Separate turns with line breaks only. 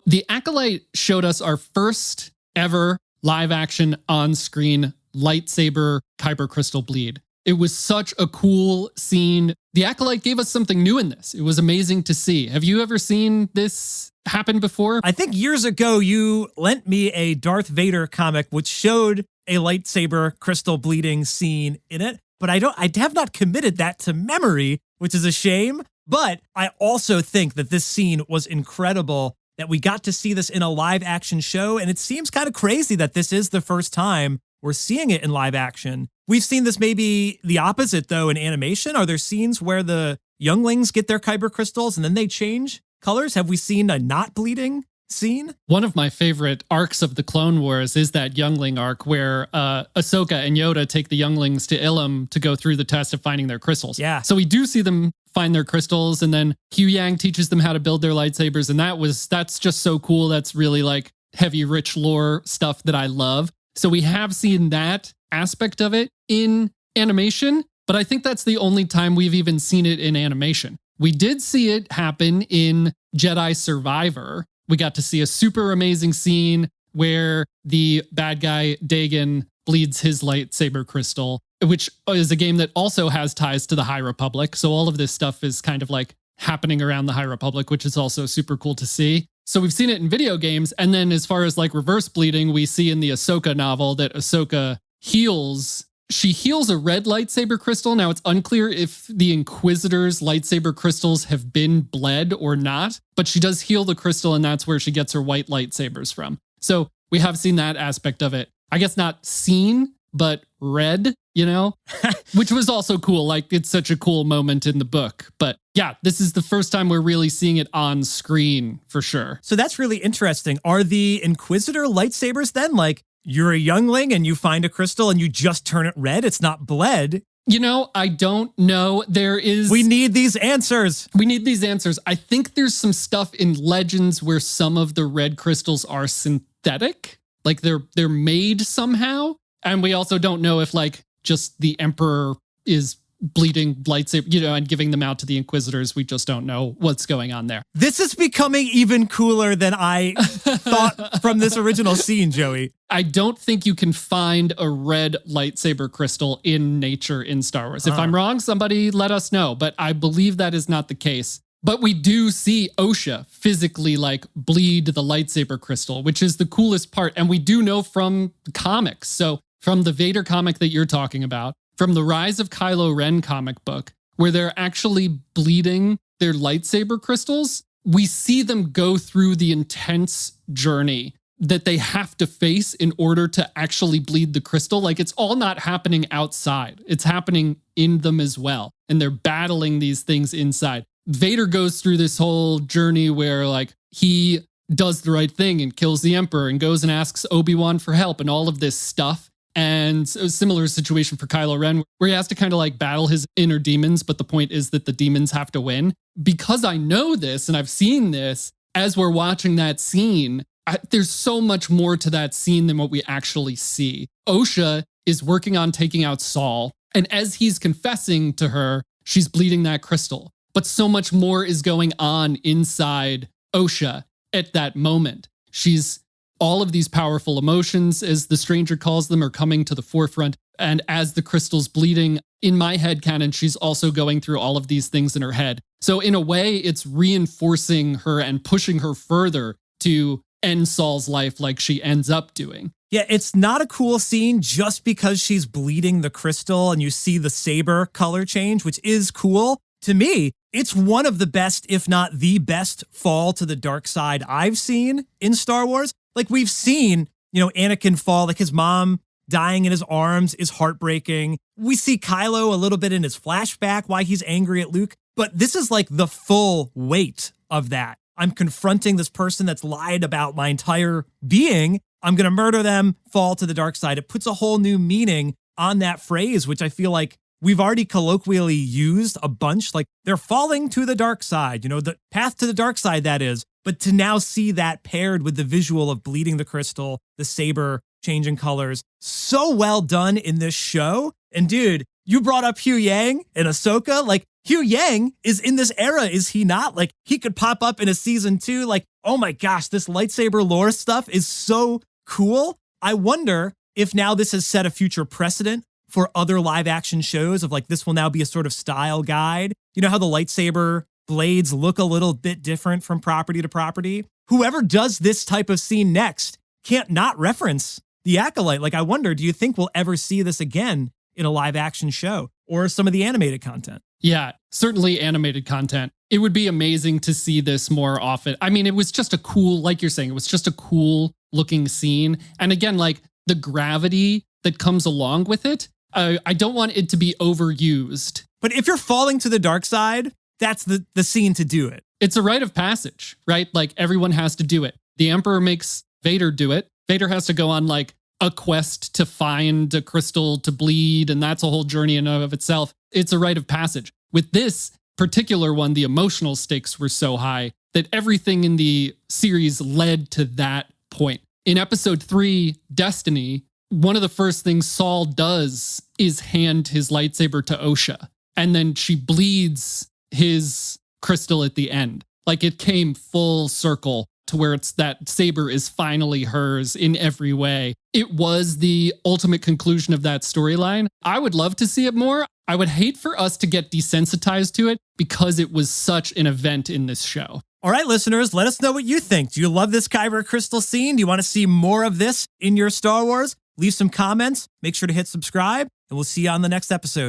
The Acolyte showed us our first ever live action on-screen lightsaber kyber crystal bleed. It was such a cool scene. The Acolyte gave us something new in this. It was amazing to see. Have you ever seen this happen before?
I think years ago you lent me a Darth Vader comic which showed a lightsaber crystal bleeding scene in it, but I have not committed that to memory, which is a shame. But I also think that this scene was incredible, that we got to see this in a live action show, and it seems kind of crazy that this is the first time we're seeing it in live action. We've seen this maybe the opposite, though, in animation. Are there scenes where the younglings get their kyber crystals and then they change colors? Have we seen a not bleeding scene?
One of my favorite arcs of the Clone Wars is that youngling arc where Ahsoka and Yoda take the younglings to Ilum to go through the test of finding their crystals.
Yeah.
So we do see them find their crystals, and then Hugh Yang teaches them how to build their lightsabers, and that's just so cool. That's really like heavy, rich lore stuff that I love. So we have seen that aspect of it in animation, but I think that's the only time we've even seen it in animation. We did see it happen in Jedi Survivor. We got to see a super amazing scene where the bad guy, Dagon, bleeds his lightsaber crystal, which is a game that also has ties to the High Republic. So all of this stuff is kind of like happening around the High Republic, which is also super cool to see. So we've seen it in video games. And then as far as like reverse bleeding, we see in the Ahsoka novel that Ahsoka heals. She heals a red lightsaber crystal. Now, it's unclear if the Inquisitor's lightsaber crystals have been bled or not, but she does heal the crystal, and that's where she gets her white lightsabers from. So we have seen that aspect of it. I guess not seen, but read, which was also cool. Like, it's such a cool moment in the book. But yeah, this is the first time we're really seeing it on screen for sure.
So that's really interesting. Are the Inquisitor lightsabers then like, you're a youngling and you find a crystal and you just turn it red? It's not bled.
I don't know.
We need these answers.
I think there's some stuff in Legends where some of the red crystals are synthetic. Like they're made somehow. And we also don't know if like just the Emperor is bleeding lightsaber, and giving them out to the Inquisitors. We just don't know what's going on there.
This is becoming even cooler than I thought from this original scene, Joey.
I don't think you can find a red lightsaber crystal in nature in Star Wars. If I'm wrong, somebody let us know, but I believe that is not the case. But we do see Osha physically like bleed the lightsaber crystal, which is the coolest part. And we do know from the comics. So from the Vader comic that you're talking about, from the Rise of Kylo Ren comic book, where they're actually bleeding their lightsaber crystals, we see them go through the intense journey that they have to face in order to actually bleed the crystal. Like, it's all not happening outside. It's happening in them as well. And they're battling these things inside. Vader goes through this whole journey where like he does the right thing and kills the Emperor and goes and asks Obi-Wan for help and all of this stuff. And a similar situation for Kylo Ren, where he has to kind of like battle his inner demons, but the point is that the demons have to win. Because I know this and I've seen this, as we're watching that scene, there's so much more to that scene than what we actually see. Osha is working on taking out Saul, and as he's confessing to her, she's bleeding that crystal. But so much more is going on inside Osha at that moment. All of these powerful emotions, as the stranger calls them, are coming to the forefront. And as the crystal's bleeding, in my headcanon, she's also going through all of these things in her head. So in a way, it's reinforcing her and pushing her further to end Saul's life like she ends up doing.
Yeah, it's not a cool scene just because she's bleeding the crystal and you see the saber color change, which is cool. To me, it's one of the best, if not the best, fall to the dark side I've seen in Star Wars. Like, we've seen, Anakin fall, like his mom dying in his arms is heartbreaking. We see Kylo a little bit in his flashback, why he's angry at Luke. But this is like the full weight of that. I'm confronting this person that's lied about my entire being. I'm going to murder them, fall to the dark side. It puts a whole new meaning on that phrase, which I feel like we've already colloquially used a bunch. Like, they're falling to the dark side, the path to the dark side, that is. But to now see that paired with the visual of bleeding the crystal, the saber changing colors, so well done in this show. And dude, you brought up Hugh Yang and Ahsoka. Like, Hugh Yang is in this era, is he not? Like, he could pop up in a season 2. Like, oh my gosh, this lightsaber lore stuff is so cool. I wonder if now this has set a future precedent for other live action shows of like, this will now be a sort of style guide. You know how the lightsaber blades look a little bit different from property to property? Whoever does this type of scene next can't not reference the Acolyte. Like, I wonder, do you think we'll ever see this again in a live action show or some of the animated content?
Yeah, certainly animated content. It would be amazing to see this more often. I mean, it was just a cool, like you're saying, it was just a cool looking scene. And again, like the gravity that comes along with it, I don't want it to be overused.
But if you're falling to the dark side, that's the scene to do it.
It's a rite of passage, right? Like everyone has to do it. The Emperor makes Vader do it. Vader has to go on like a quest to find a crystal to bleed, and that's a whole journey in and of itself. It's a rite of passage. With this particular one, the emotional stakes were so high that everything in the series led to that point. In episode 3, Destiny, one of the first things Saul does is hand his lightsaber to Osha, and then she bleeds his crystal at the end. Like it came full circle to where it's that saber is finally hers in every way. It was the ultimate conclusion of that storyline. I would love to see it more. I would hate for us to get desensitized to it because it was such an event in this show.
All right, listeners, let us know what you think. Do you love this kyber crystal scene? Do you want to see more of this in your Star Wars? Leave some comments. Make sure to hit subscribe, and we'll see you on the next episode.